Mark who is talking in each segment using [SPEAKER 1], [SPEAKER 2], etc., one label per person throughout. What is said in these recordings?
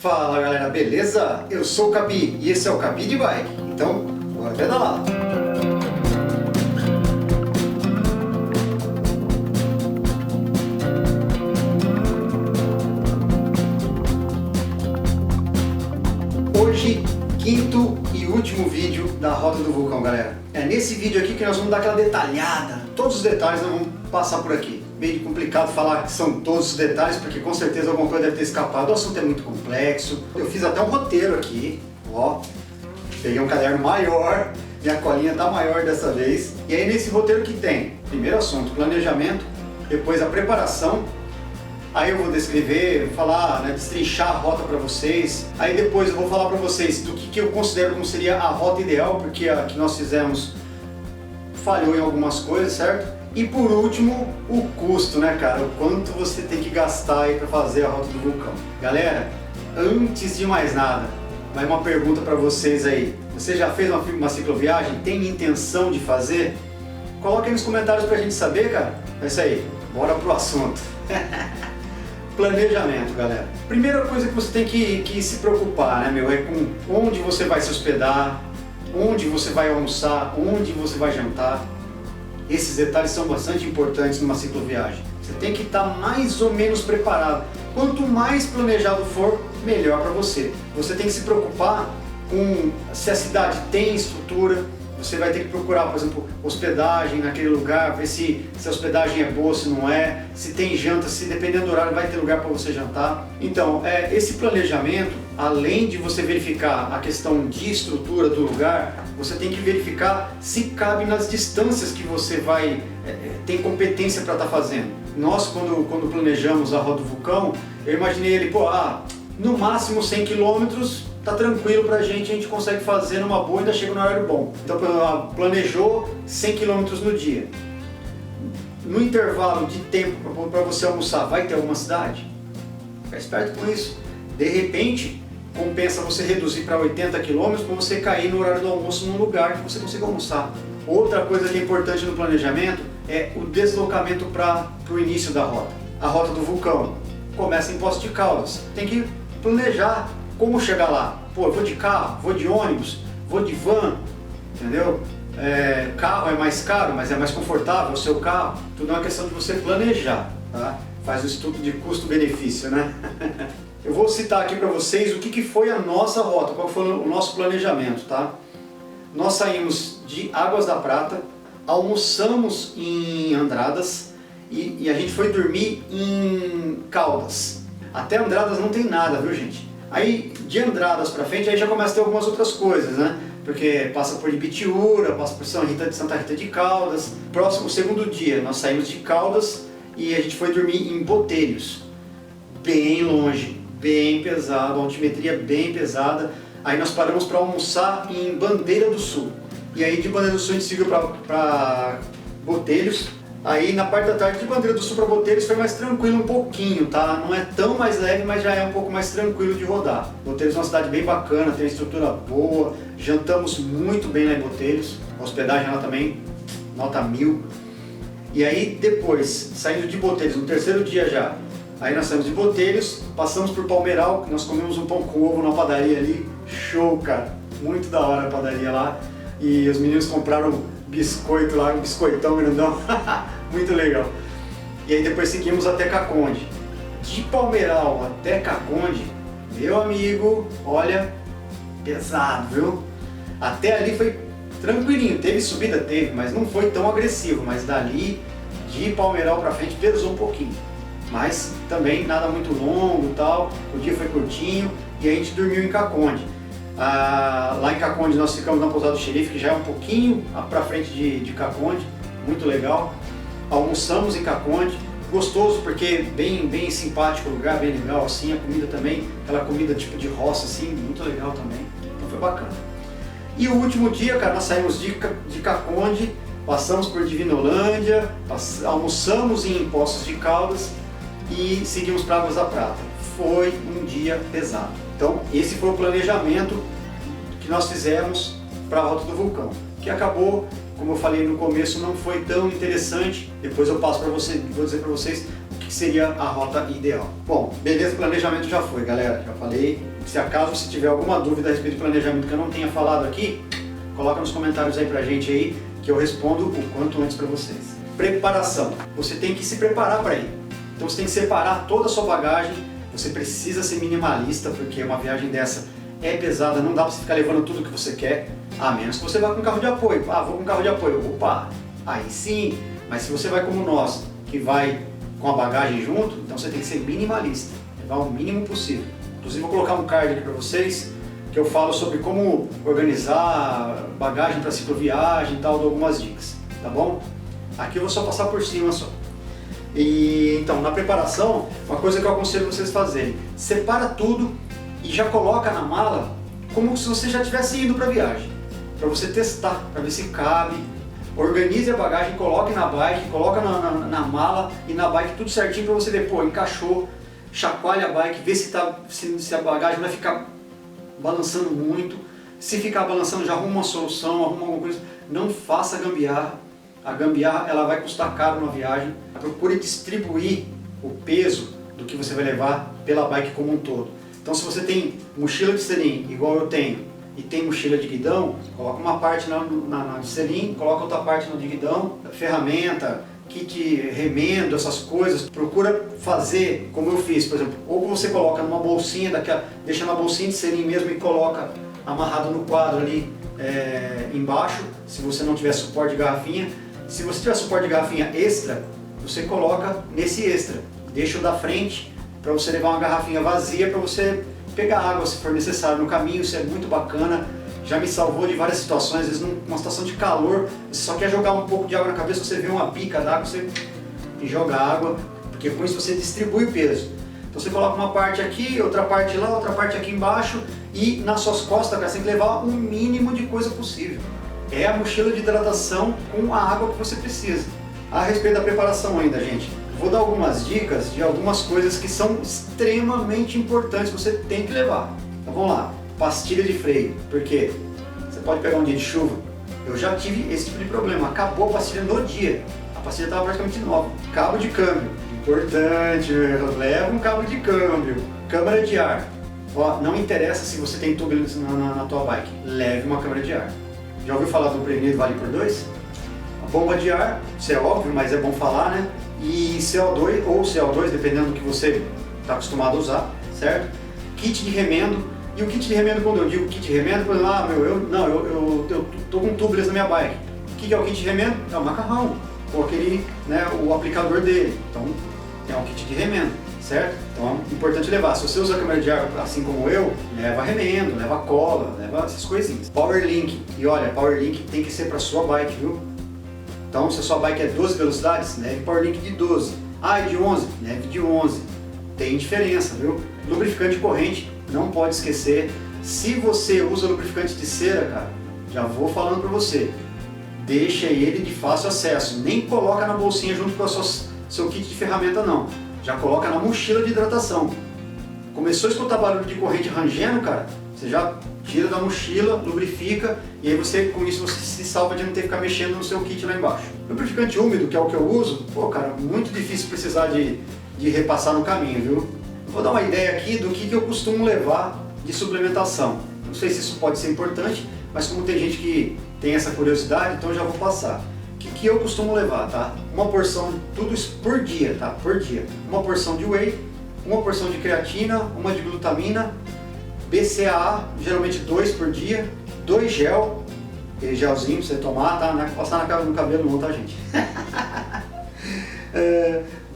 [SPEAKER 1] Fala galera, beleza? Eu sou o Capi e esse é o Capi de Bike. Então, bora pedalar! Hoje, quinto e último vídeo da Rota do Vulcão, galera. É nesse vídeo aqui que nós vamos dar aquela detalhada. Todos os detalhes nós vamos passar por aqui. Meio complicado falar que são todos os detalhes, porque com certeza alguma coisa deve ter escapado. O assunto é muito complexo. Eu fiz até um roteiro aqui, ó. Peguei um caderno maior, minha colinha tá maior dessa vez. E aí nesse roteiro que tem, primeiro assunto, planejamento, depois a preparação. Aí eu vou descrever, falar, né, destrinchar a rota para vocês. Aí depois eu vou falar para vocês do que eu considero como seria a rota ideal, porque a que nós fizemos falhou em algumas coisas, certo? E por último, o custo, né, cara? O quanto você tem que gastar aí para fazer a Rota do Vulcão. Galera, antes de mais nada, vai uma pergunta para vocês aí. Você já fez uma cicloviagem? Tem intenção de fazer? Coloca aí nos comentários pra gente saber, cara. É isso aí, bora pro assunto. Planejamento, galera. Primeira coisa que você tem que se preocupar, né, meu, é com onde você vai se hospedar, onde você vai almoçar, onde você vai jantar. Esses detalhes são bastante importantes numa cicloviagem. Você tem que estar mais ou menos preparado. Quanto mais planejado for, melhor para você. Você tem que se preocupar com se a cidade tem estrutura. Você vai ter que procurar, por exemplo, hospedagem naquele lugar, ver se a hospedagem é boa, se não é, se tem janta, se dependendo do horário vai ter lugar para você jantar. Então, esse planejamento, além de você verificar a questão de estrutura do lugar, você tem que verificar se cabe nas distâncias que você vai tem competência para estar fazendo. Nós, quando planejamos a Rota do Vulcão, eu imaginei ele, no máximo 100 km, tá tranquilo pra gente, a gente consegue fazer numa boa e ainda chega no horário bom. Então planejou 100 km no dia. No intervalo de tempo para você almoçar, vai ter alguma cidade? Fica esperto com isso. De repente, compensa você reduzir para 80 km para você cair no horário do almoço num lugar que você consiga almoçar. Outra coisa que é importante no planejamento é o deslocamento para o início da rota. A Rota do Vulcão começa em Poços de Caldas. Tem que planejar como chegar lá. Eu vou de carro, vou de ônibus, vou de van, entendeu? Carro é mais caro, mas é mais confortável o seu carro. Tudo é uma questão de você planejar, tá? Faz o estudo de custo-benefício, né? Eu vou citar aqui para vocês o que foi a nossa rota, qual foi o nosso planejamento, tá? Nós saímos de Águas da Prata, almoçamos em Andradas e a gente foi dormir em Caldas. Até Andradas não tem nada, viu, gente? Aí de Andradas para frente aí já começa a ter algumas outras coisas, né? Porque passa por Ibitiúra, passa por Santa Rita de Caldas. O segundo dia nós saímos de Caldas e a gente foi dormir em Botelhos, bem longe, bem pesado, altimetria bem pesada. Aí nós paramos para almoçar em Bandeira do Sul. E aí de Bandeira do Sul a gente seguiu para Botelhos. Aí na parte da tarde de Bandeira do Sul para Botelhos foi mais tranquilo um pouquinho, tá? Não é tão mais leve, mas já é um pouco mais tranquilo de rodar. Botelhos é uma cidade bem bacana, tem uma estrutura boa, jantamos muito bem lá em Botelhos, a hospedagem lá também, nota 1000. E aí depois, saindo de Botelhos, no terceiro dia já, aí nós saímos de Botelhos, passamos por Palmeiral, que nós comemos um pão com ovo na padaria ali, show, cara, muito da hora a padaria lá. E os meninos compraram biscoito lá, um biscoitão grandão, muito legal. E aí depois seguimos até Caconde. De Palmeiral até Caconde, meu amigo, olha, pesado, viu? Até ali foi tranquilinho, teve subida, teve, mas não foi tão agressivo, mas dali, de Palmeiral pra frente, pesou um pouquinho. Mas também nada muito longo e tal, o dia foi curtinho e a gente dormiu em Caconde. Lá em Caconde nós ficamos na Pousada do Xerife, que já é um pouquinho pra frente de Caconde, muito legal. Almoçamos em Caconde, gostoso porque bem simpático o lugar, bem legal assim, a comida também, aquela comida tipo de roça assim, muito legal também, então foi bacana. E o último dia, cara, nós saímos de Caconde, passamos por Divinolândia, almoçamos em Poços de Caldas e seguimos para Águas da Prata. Foi um dia pesado. Então esse foi o planejamento que nós fizemos para a Rota do Vulcão, que acabou, como eu falei no começo, não foi tão interessante. Depois eu passo para você, vou dizer para vocês o que seria a rota ideal. Bom, beleza, planejamento já foi, galera, já falei. Se acaso você tiver alguma dúvida a respeito do planejamento que eu não tenha falado aqui, coloca nos comentários aí pra gente aí, que eu respondo o quanto antes para vocês. Preparação. Você tem que se preparar para ir. Então você tem que separar toda a sua bagagem. Você precisa ser minimalista, porque uma viagem dessa é pesada, não dá para você ficar levando tudo que você quer, a menos que você vá com carro de apoio. Ah, vou com carro de apoio. Opa, aí sim. Mas se você vai como nós, que vai com a bagagem junto, então você tem que ser minimalista, levar o mínimo possível. Inclusive vou colocar um card aqui para vocês, que eu falo sobre como organizar bagagem para cicloviagem e tal, dou algumas dicas, tá bom? Aqui eu vou só passar por cima só. E então, na preparação, uma coisa que eu aconselho vocês fazerem, separa tudo e já coloca na mala como se você já tivesse ido para a viagem, para você testar, para ver se cabe. Organize a bagagem, coloque na bike, coloca na mala e na bike tudo certinho para você ver, pô, encaixou, chacoalha a bike, vê se a bagagem vai ficar balançando muito. Se ficar balançando, já arruma uma solução, arruma alguma coisa. Não faça gambiarra. A gambiarra ela vai custar caro na viagem. Procure distribuir o peso do que você vai levar pela bike como um todo. Então se você tem mochila de selim, igual eu tenho, e tem mochila de guidão, coloca uma parte na de selim, coloca outra parte no de guidão, ferramenta, kit remendo, essas coisas. Procura fazer como eu fiz, por exemplo, ou você coloca numa bolsinha, deixa na bolsinha de selim mesmo e coloca amarrado no quadro ali embaixo, se você não tiver suporte de garrafinha. Se você tiver suporte de garrafinha extra, você coloca nesse extra, deixa o da frente para você levar uma garrafinha vazia para você pegar água se for necessário no caminho. Isso é muito bacana, já me salvou de várias situações. Às vezes numa situação de calor, você só quer jogar um pouco de água na cabeça, você vê uma bica d'água, você joga água, porque com isso você distribui o peso. Então você coloca uma parte aqui, outra parte lá, outra parte aqui embaixo, e nas suas costas, cara, você tem que levar o mínimo de coisa possível. É a mochila de hidratação com a água que você precisa. A respeito da preparação ainda, gente, vou dar algumas dicas de algumas coisas que são extremamente importantes, você tem que levar. Então vamos lá, pastilha de freio, porque você pode pegar um dia de chuva. Eu já tive esse tipo de problema, acabou a pastilha no dia, a pastilha estava praticamente nova. Cabo de câmbio, importante, leva um cabo de câmbio. Câmara de ar, ó, não interessa se você tem tubo na tua bike, leve uma câmara de ar. Já ouviu falar do prevenido vale por 2? A bomba de ar, isso é óbvio, mas é bom falar, né? E CO2 ou CO2, dependendo do que você está acostumado a usar, certo? Kit de remendo. E o kit de remendo, quando eu digo kit de remendo, por exemplo, eu tô com tubeless na minha bike. O que é o kit de remendo? É o macarrão, ou aquele, né, o aplicador dele. Então é um kit de remendo, certo? Então é importante levar. Se você usa a câmera de ar assim como eu, leva remendo, leva cola, leva essas coisinhas. Power Link. E olha, Power Link tem que ser para sua bike, viu? Então, se a sua bike é 12 velocidades, leve Power Link de 12. Ah, é de 11? Leve de 11. Tem diferença, viu? Lubrificante corrente, não pode esquecer. Se você usa lubrificante de cera, cara, já vou falando para você, deixa ele de fácil acesso. Nem coloca na bolsinha junto com o seu kit de ferramenta, não. Já coloca na mochila de hidratação. Começou a escutar barulho de corrente rangendo, cara, você já tira da mochila, lubrifica, e aí você, com isso você se salva de não ter que ficar mexendo no seu kit lá embaixo. Lubrificante úmido, que é o que eu uso, pô, cara, muito difícil precisar de repassar no caminho, viu? Vou dar uma ideia aqui do que eu costumo levar de suplementação. Não sei se isso pode ser importante, mas como tem gente que tem essa curiosidade, então eu já vou passar. O que eu costumo levar, tá? Uma porção, tudo isso por dia, tá? Por dia. Uma porção de whey, uma porção de creatina, uma de glutamina, BCAA, geralmente 2 por dia, 2 gel, aquele gelzinho pra você tomar, tá? Não é passar no cabelo não, tá, gente?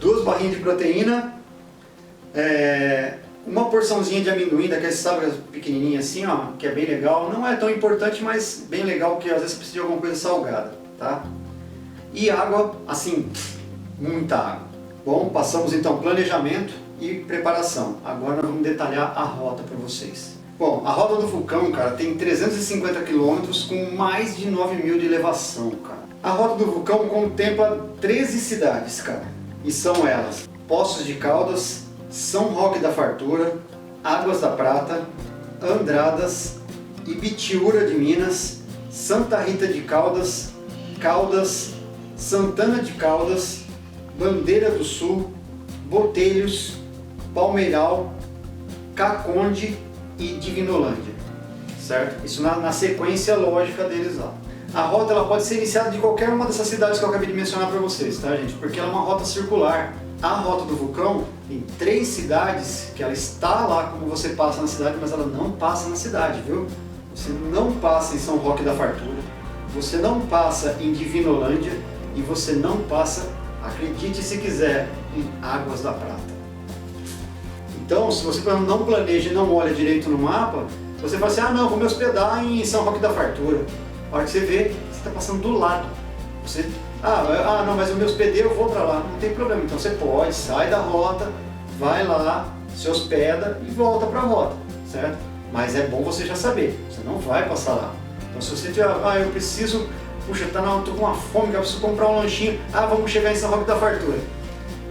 [SPEAKER 1] 2 barrinhas de proteína, uma porçãozinha de amendoim, daqueles, sabe, pequenininha assim, ó, que é bem legal. Não é tão importante, mas bem legal, porque às vezes precisa de alguma coisa salgada, tá? E água, assim, muita água. Bom, passamos então planejamento e preparação. Agora nós vamos detalhar a rota para vocês. Bom, a rota do vulcão, cara, tem 350 km com mais de 9.000 de elevação, cara. A rota do vulcão contempla 13 cidades, cara. E são elas: Poços de Caldas, São Roque da Fartura, Águas da Prata, Andradas, Ibitiúra de Minas, Santa Rita de Caldas, Caldas, Santana de Caldas, Bandeira do Sul, Botelhos, Palmeiral, Caconde e Divinolândia, certo? Isso na sequência lógica deles lá. A rota ela pode ser iniciada de qualquer uma dessas cidades que eu acabei de mencionar para vocês, tá, gente? Porque ela é uma rota circular. A Rota do Vulcão tem 3 cidades que ela está lá como você passa na cidade, mas ela não passa na cidade, viu? Você não passa em São Roque da Fartura, você não passa em Divinolândia e você não passa, acredite se quiser, em Águas da Prata. Então, se você não planeja e não olha direito no mapa, você fala assim, ah não, vou me hospedar em São Roque da Fartura. A hora que você vê, você está passando do lado. Você, não, mas eu me hospedei, eu vou para lá. Não tem problema, então você pode, sai da rota, vai lá, se hospeda e volta para a rota, certo? Mas é bom você já saber, você não vai passar lá. Então se você tiver, eu preciso, puxa, tô com uma fome, eu preciso comprar um lanchinho, vamos chegar em São Roque da Fartura.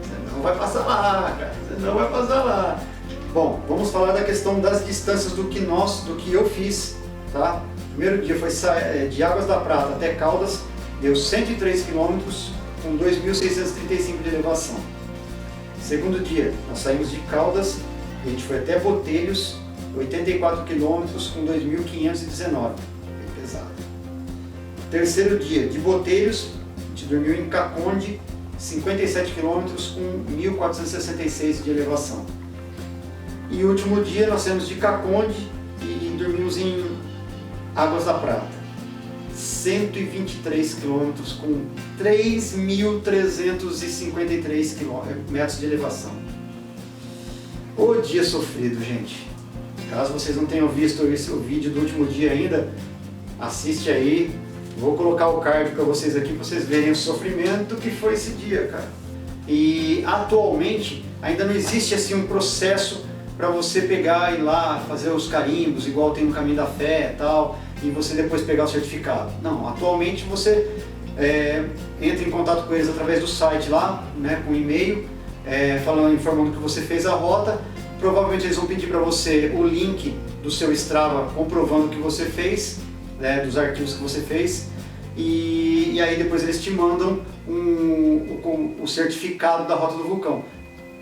[SPEAKER 1] Você não vai passar lá, cara, você não vai passar lá. Bom, vamos falar da questão das distâncias do que eu fiz, tá? O primeiro dia foi de Águas da Prata até Caldas, deu 103 km com 2.635 de elevação. Segundo dia, nós saímos de Caldas e a gente foi até Botelhos, 84 km com 2.519, bem pesado. Terceiro dia, de Botelhos, a gente dormiu em Caconde, 57 km com 1.466 de elevação. E o último dia nós saímos de Caconde e dormimos em Águas da Prata, 123 km com 3.353 metros de elevação. O dia sofrido, gente. Caso vocês não tenham visto o vídeo do último dia ainda, assiste aí. Vou colocar o card para vocês aqui, para vocês verem o sofrimento que foi esse dia, cara. E atualmente ainda não existe assim um processo para você pegar e ir lá fazer os carimbos, igual tem no Caminho da Fé e tal, e você depois pegar o certificado. Não, atualmente você entra em contato com eles através do site lá, né, com e-mail, informando que você fez a rota. Provavelmente eles vão pedir para você o link do seu Strava comprovando que você fez, né, dos arquivos que você fez, e aí depois eles te mandam o certificado da Rota do Vulcão.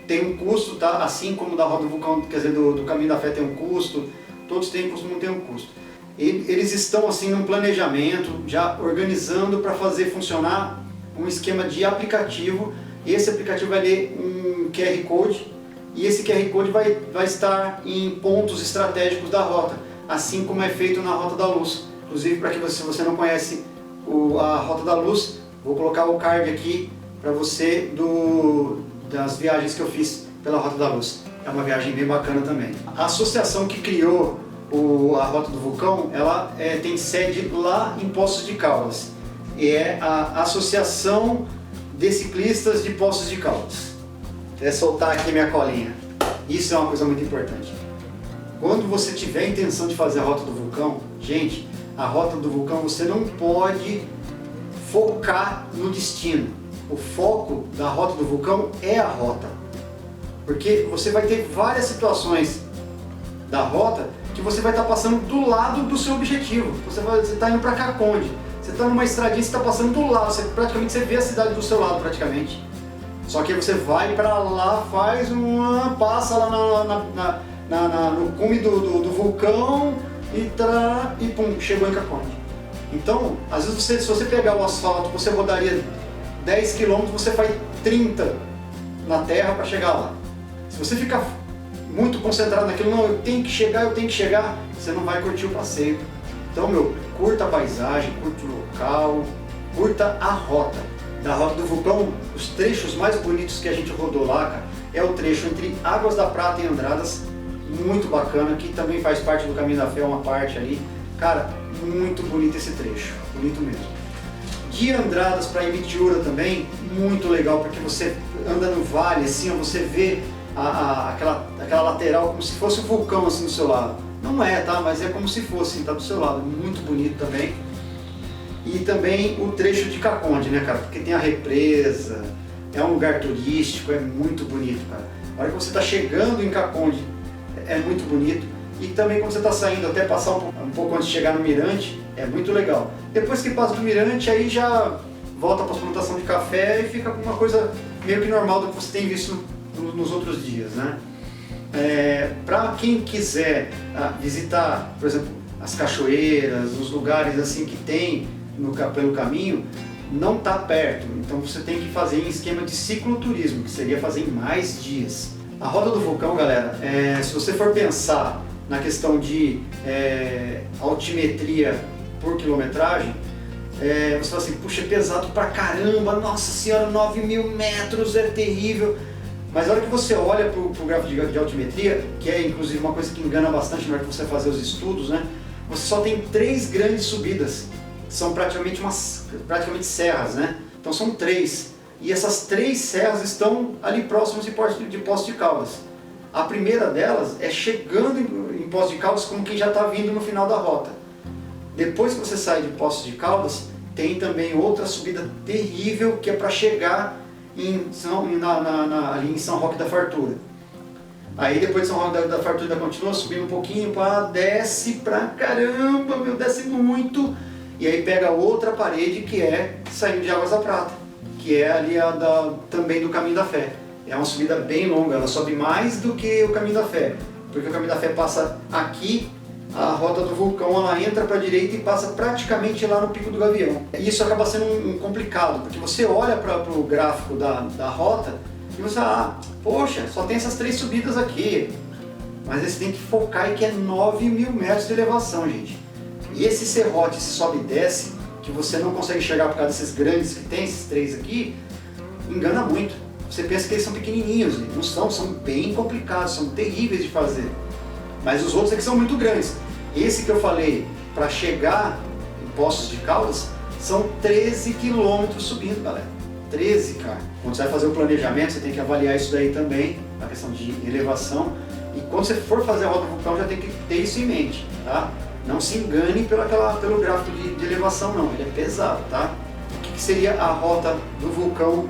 [SPEAKER 1] Tem um custo, tá? Assim como da Rota do Vulcão, quer dizer, do Caminho da Fé tem um custo, todos têm custo, não tem um custo. Eles estão assim num planejamento, já organizando para fazer funcionar um esquema de aplicativo. Esse aplicativo vai ler um QR Code e esse QR Code vai estar em pontos estratégicos da rota, assim como é feito na Rota da Luz. Inclusive, para que se você não conhece a Rota da Luz, vou colocar o card aqui para você das viagens que eu fiz pela Rota da Luz. É uma viagem bem bacana também. A associação que criou a Rota do Vulcão, ela tem sede lá em Poços de Caldas. E é a Associação de Ciclistas de Poços de Caldas. Vou soltar aqui minha colinha. Isso é uma coisa muito importante. Quando você tiver a intenção de fazer a Rota do Vulcão, gente, a Rota do Vulcão você não pode focar no destino. O foco da Rota do Vulcão é a rota. Porque você vai ter várias situações da rota que você vai estar passando do lado do seu objetivo. Você está indo para Caconde, você está numa estradinha, você está passando do lado, você vê a cidade do seu lado praticamente. Só que você vai para lá, passa lá no cume do vulcão e pum, chegou em Caconde. Então, às vezes se você pegar o asfalto, você rodaria 10 km, você faz 30 na terra para chegar lá. Se você ficar muito concentrado naquilo, não, eu tenho que chegar, você não vai curtir o passeio. Então, curta a paisagem, curta o local, curta a rota. Da Rota do Vulcão, os trechos mais bonitos que a gente rodou lá, cara, é o trecho entre Águas da Prata e Andradas, muito bacana, que também faz parte do Caminho da Fé, uma parte ali. Cara, muito bonito esse trecho, bonito mesmo. De Andradas para Ibitiúra também, muito legal, porque você anda no vale, assim, você vê aquela lateral como se fosse um vulcão assim do seu lado. Não é, tá? Mas é como se fosse, tá do seu lado. Muito bonito também. E também o trecho de Caconde, né, cara? Porque tem a represa, é um lugar turístico, é muito bonito, cara. A hora que você está chegando em Caconde, é muito bonito. E também quando você está saindo, até passar um pouco antes de chegar no Mirante, é muito legal. Depois que passa do Mirante, aí já volta para a plantação de café e fica uma coisa meio que normal do que você tem visto nos outros dias, né? Para quem quiser visitar, por exemplo, as cachoeiras, os lugares assim que tem pelo caminho, não está perto, então você tem que fazer em esquema de cicloturismo, que seria fazer em mais dias. A Rota do Vulcão, galera, se você for pensar na questão de altimetria por quilometragem, você fala assim, puxa, é pesado pra caramba, nossa senhora, 9.000 metros, é terrível. Mas a hora que você olha para o gráfico de altimetria, que é inclusive uma coisa que engana bastante na hora que você fazer os estudos, né? Você só tem 3 grandes subidas, são praticamente serras, né? Então são 3. E essas 3 serras estão ali próximas de Poços de Caldas. A primeira delas é chegando em Poços de Caldas como quem já está vindo no final da rota. Depois que você sai de Poços de Caldas, tem também outra subida terrível que é para chegar ali em São Roque da Fartura. Aí depois de São Roque da Fartura continua subindo um pouquinho, desce pra caramba, desce muito. E aí pega outra parede que é saindo de Águas da Prata, que é ali também do Caminho da Fé. É uma subida bem longa, ela sobe mais do que o Caminho da Fé, porque o Caminho da Fé passa aqui, a Rota do Vulcão ela entra para a direita e passa praticamente lá no Pico do Gavião. E isso acaba sendo complicado, porque você olha para o gráfico da rota e você poxa, só tem essas 3 subidas aqui. Mas você tem que focar em que é 9.000 metros de elevação, gente. E esse serrote, esse sobe e desce, que você não consegue chegar por causa desses grandes que tem, esses 3 aqui, engana muito. Você pensa que eles são pequenininhos, não são bem complicados, são terríveis de fazer. Mas os outros aqui são muito grandes. Esse que eu falei, para chegar em Poços de Caldas, são 13 quilômetros subindo, galera. 13, cara. Quando você vai fazer o planejamento, você tem que avaliar isso daí também, a questão de elevação. E quando você for fazer a Rota do Vulcão, já tem que ter isso em mente, tá? Não se engane pelo gráfico de elevação, não. Ele é pesado, tá? O que seria a Rota do Vulcão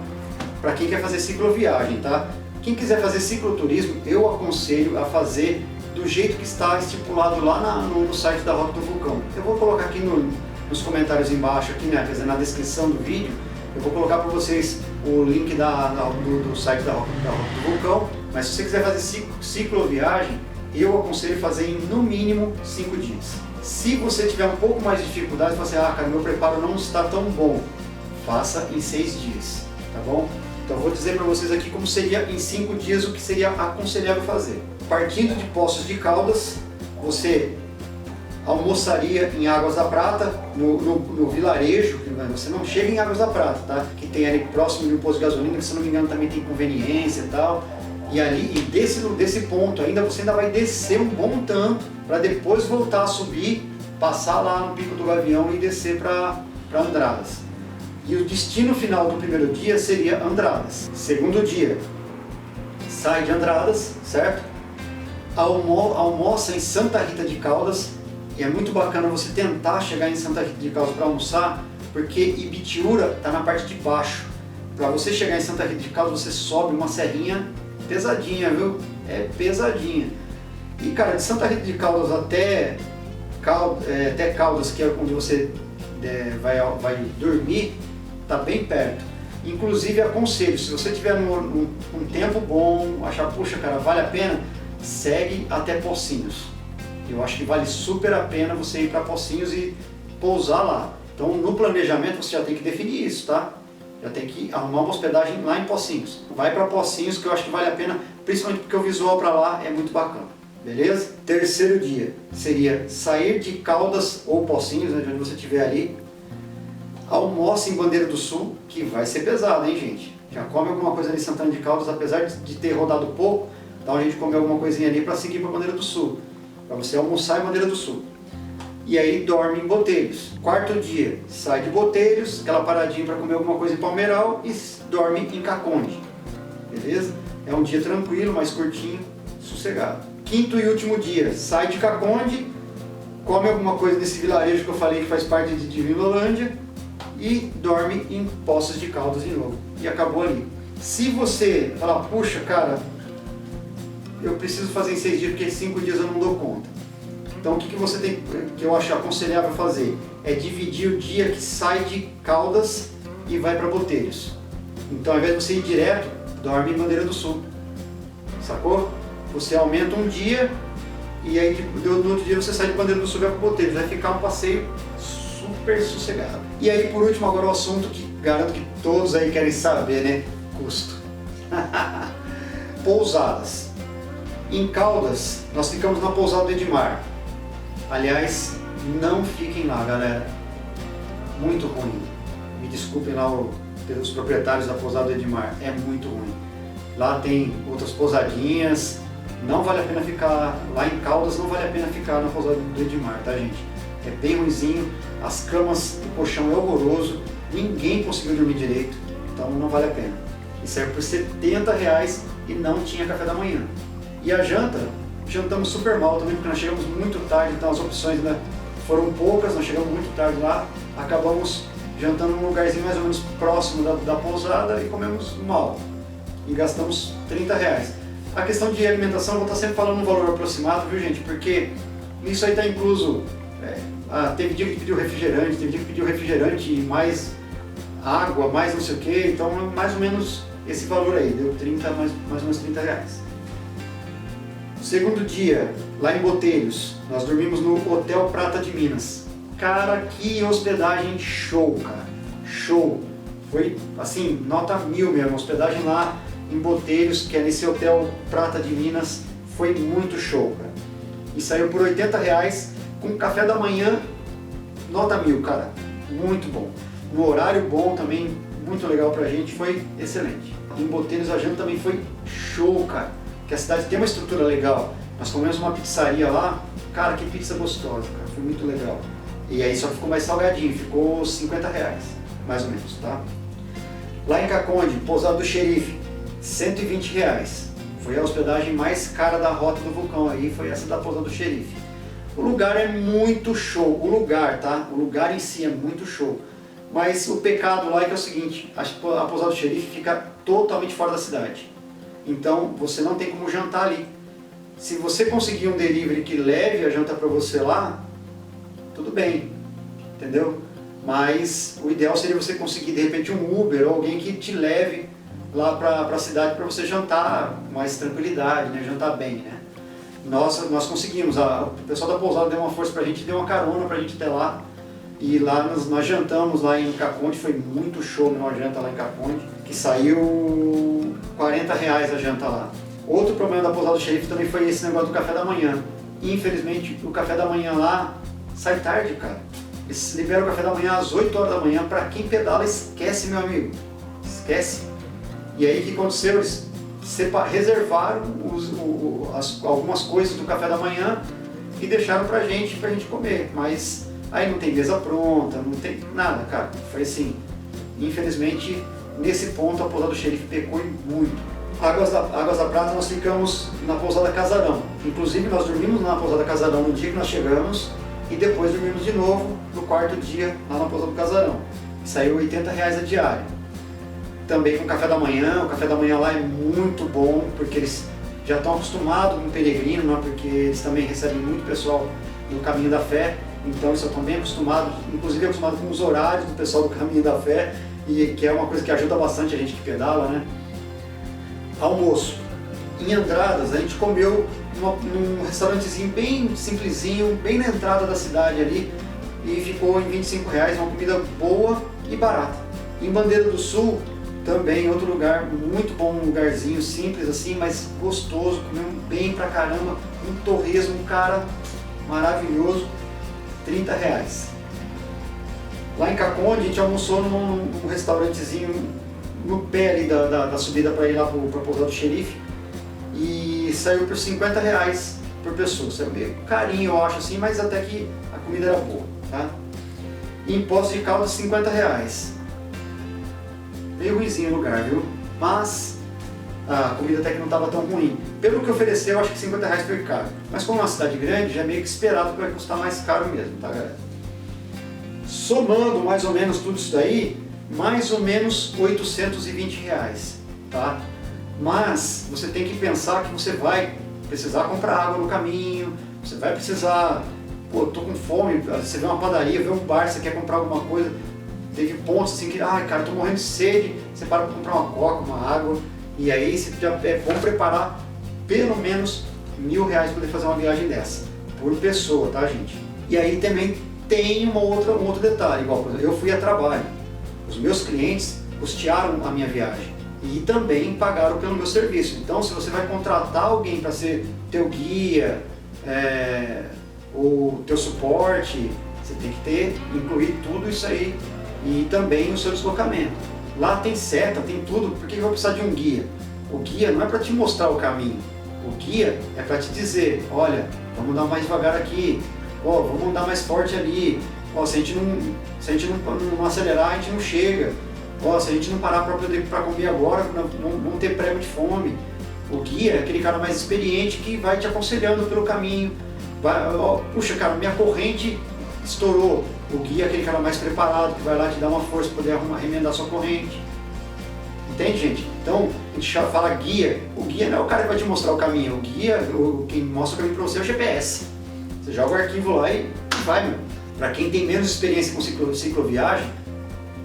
[SPEAKER 1] para quem quer fazer cicloviagem, tá? Quem quiser fazer cicloturismo, eu aconselho a fazer do jeito que está estipulado lá no site da Rota do Vulcão. Eu vou colocar aqui nos comentários embaixo, aqui, né, quer dizer, na descrição do vídeo, eu vou colocar para vocês o link do site da Rota do Vulcão, mas se você quiser fazer cicloviagem, eu aconselho fazer em no mínimo 5 dias. Se você tiver um pouco mais de dificuldade, você fala assim, cara, meu preparo não está tão bom, faça em 6 dias, tá bom? Então eu vou dizer para vocês aqui como seria em 5 dias o que seria aconselhável fazer. Partindo de Poços de Caldas, você almoçaria em Águas da Prata, no vilarejo, você não chega em Águas da Prata, tá? Que tem ali próximo de um posto de gasolina, que se não me engano também tem conveniência e tal. E ali, desse ponto ainda, você ainda vai descer um bom tanto, para depois voltar a subir, passar lá no Pico do Gavião e descer para Andradas. E o destino final do primeiro dia seria Andradas. Segundo dia, sai de Andradas, certo? Almoça em Santa Rita de Caldas, e é muito bacana você tentar chegar em Santa Rita de Caldas para almoçar, porque Ibitiúra está na parte de baixo. Para você chegar em Santa Rita de Caldas, você sobe uma serrinha pesadinha, viu? É pesadinha. E cara, de Santa Rita de Caldas até Caldas, que é onde você vai dormir, tá bem perto. Inclusive aconselho, se você tiver um tempo bom, achar, puxa cara, vale a pena, segue até Pocinhos. Eu acho que vale super a pena você ir para Pocinhos e pousar lá. Então no planejamento você já tem que definir isso, tá? Já tem que arrumar uma hospedagem lá em Pocinhos. Vai para Pocinhos, que eu acho que vale a pena, principalmente porque o visual para lá é muito bacana. Beleza? Terceiro dia seria sair de Caldas ou Pocinhos, né, de onde você estiver ali. Almoça em Bandeira do Sul, que vai ser pesado, hein, gente? Já come alguma coisa ali em Santana de Caldas, apesar de ter rodado pouco, então a gente come alguma coisinha ali para seguir para Bandeira do Sul, para você almoçar em Bandeira do Sul. E aí dorme em Botelhos. Quarto dia, sai de Botelhos, aquela paradinha para comer alguma coisa em Palmeiral e dorme em Caconde. Beleza? É um dia tranquilo, mais curtinho, sossegado. Quinto e último dia, sai de Caconde, come alguma coisa nesse vilarejo que eu falei que faz parte de Vinolândia e dorme em Poços de Caldas de novo. E acabou ali. Se você falar, puxa cara, eu preciso fazer em 6 dias porque 5 dias eu não dou conta. Então o que você tem, que eu acho aconselhável fazer, é dividir o dia que sai de Caldas e vai para Botelhos. Então ao invés de você ir direto, dorme em Bandeira do Sul. sacou? Você aumenta um dia e aí no outro dia você sai de Bandeira do Sul e vai para Boteiros, vai ficar um passeio super sossegado. E aí por último agora o assunto que garanto que todos aí querem saber, né? Custo. Pousadas. Em Caldas, nós ficamos na pousada do Edmar. Aliás, não fiquem lá, galera. Muito ruim. Me desculpem lá os proprietários da pousada do Edmar. É muito ruim. Lá tem outras pousadinhas. Não vale a pena ficar lá em Caldas, não vale a pena ficar na pousada do Edmar, tá, gente? É bem ruinzinho. As camas, o colchão é horroroso. Ninguém conseguiu dormir direito. Então não vale a pena. E serve por R$70 e não tinha café da manhã. E a janta, jantamos super mal também, porque nós chegamos muito tarde, então as opções, né, foram poucas, nós chegamos muito tarde lá, acabamos jantando num lugarzinho mais ou menos próximo da pousada e comemos mal. E gastamos R$30. A questão de alimentação, eu vou estar sempre falando um valor aproximado, viu, gente? Porque nisso aí está incluso, teve dia que pediu refrigerante, teve dia que pediu refrigerante e mais água, mais não sei o que, então mais ou menos esse valor aí, deu mais ou menos R$30. Segundo dia, lá em Boteiros, nós dormimos no Hotel Prata de Minas. Cara, que hospedagem show, cara, show. Foi assim, nota 1000 mesmo, a hospedagem lá em Boteiros, que é nesse Hotel Prata de Minas, foi muito show, cara. E saiu por R$80 com café da manhã, nota 1000, cara, muito bom. No horário bom também, muito legal pra gente, foi excelente. Em Boteiros a janta também foi show, cara. Que a cidade tem uma estrutura legal. Nós comemos uma pizzaria lá, cara, que pizza gostosa, cara, foi muito legal. E aí só ficou mais salgadinho, ficou R$50, mais ou menos, tá? Lá em Caconde, pousada do Xerife, R$120. Foi a hospedagem mais cara da rota do vulcão aí, foi essa da pousada do Xerife. O lugar é muito show, o lugar, tá? O lugar em si é muito show. Mas o pecado lá é que é o seguinte, a pousada do Xerife fica totalmente fora da cidade. Então você não tem como jantar ali. Se você conseguir um delivery que leve a janta para você lá, tudo bem, entendeu? Mas o ideal seria você conseguir de repente um Uber ou alguém que te leve lá para a cidade para você jantar com mais tranquilidade, né? Jantar bem, né? Nós conseguimos, o pessoal da pousada deu uma força para a gente, deu uma carona para a gente até lá. E lá nós jantamos lá em Caconde, foi muito show numa janta lá em Caconde, que saiu R$40 a janta lá. Outro problema da pousada do Xerife também foi esse negócio do café da manhã. Infelizmente o café da manhã lá sai tarde, cara. Eles liberam o café da manhã às 8 horas da manhã, pra quem pedala esquece, meu amigo, esquece. E aí o que aconteceu? Eles reservaram algumas coisas do café da manhã e deixaram pra gente comer, mas aí não tem mesa pronta, não tem nada, cara. Foi assim, infelizmente, nesse ponto a pousada do Xerife pecou muito. Águas da Prata nós ficamos na pousada Casarão. Inclusive nós dormimos na pousada Casarão no dia que nós chegamos e depois dormimos de novo no quarto dia lá na pousada do Casarão. Saiu R$80 a diária. Também com café da manhã, o café da manhã lá é muito bom, porque eles já estão acostumados com o peregrino, né? Porque eles também recebem muito pessoal do Caminho da Fé. Então eles estão bem acostumados, inclusive acostumados com os horários do pessoal do Caminho da Fé, e que é uma coisa que ajuda bastante a gente que pedala, né? Almoço. Em Andradas a gente comeu num restaurantezinho bem simplesinho, bem na entrada da cidade ali, e ficou em R$25, uma comida boa e barata. Em Bandeira do Sul, também outro lugar muito bom, um lugarzinho simples assim, mas gostoso, comemos bem pra caramba, um torresmo, cara, maravilhoso. R$30. Lá em Caconde a gente almoçou num restaurantezinho no pé ali da subida para ir lá para a pousada do Xerife e saiu por R$50 por pessoa. Saiu meio carinho, eu acho assim, mas até que a comida era boa, tá? E em Poços de Caldas R$50. Meio ruimzinho o lugar, viu? Mas a comida até que não estava tão ruim. Pelo que ofereceu, eu acho que R$50 foi caro. Mas como é uma cidade grande, já é meio que esperado que vai custar mais caro mesmo, tá, galera? Somando mais ou menos tudo isso daí, mais ou menos R$820, tá? Mas você tem que pensar que você vai precisar comprar água no caminho, você vai precisar, pô, tô com fome, você vê uma padaria, vê um bar, você quer comprar alguma coisa, teve pontos assim que, ai cara, tô morrendo de sede, você para pra comprar uma coca, uma água, e aí já é bom preparar pelo menos R$1.000 para poder fazer uma viagem dessa, por pessoa, tá, gente? E aí também tem um outro detalhe, igual, por exemplo, eu fui a trabalho, os meus clientes custearam a minha viagem e também pagaram pelo meu serviço. Então, se você vai contratar alguém para ser teu guia, o teu suporte, você tem que incluir tudo isso aí e também o seu deslocamento. Lá tem seta, tem tudo, por que vai precisar de um guia? O guia não é para te mostrar o caminho, o guia é para te dizer, olha, vamos andar mais devagar aqui, ó, vamos andar mais forte ali, ó, se a gente não acelerar, a gente não chega, ó, se a gente não parar para comer agora, não vamos ter prego de fome. O guia é aquele cara mais experiente que vai te aconselhando pelo caminho. Ó, puxa, cara, minha corrente estourou. O guia é aquele cara mais preparado que vai lá te dar uma força para poder remendar sua corrente. Entende, gente? Então, a gente fala guia. O guia não é o cara que vai te mostrar o caminho. O guia, quem mostra o caminho para você é o GPS. Você joga o arquivo lá e vai, meu. Para quem tem menos experiência com cicloviagem,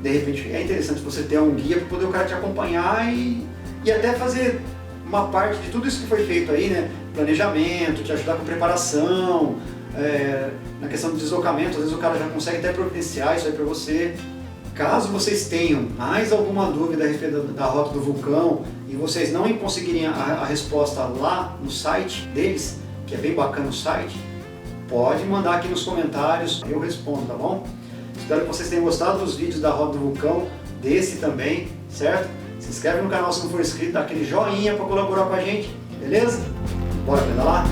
[SPEAKER 1] de repente é interessante você ter um guia para poder o cara te acompanhar e até fazer uma parte de tudo isso que foi feito aí, né? Planejamento, te ajudar com preparação, na questão do deslocamento, às vezes o cara já consegue até providenciar isso aí para você. Caso vocês tenham mais alguma dúvida a respeito da Rota do Vulcão e vocês não conseguirem a resposta lá no site deles, que é bem bacana o site, pode mandar aqui nos comentários, eu respondo, tá bom? Espero que vocês tenham gostado dos vídeos da Rota do Vulcão, desse também, certo? Se inscreve no canal se não for inscrito, dá aquele joinha para colaborar com a gente, beleza? Bora pedalar?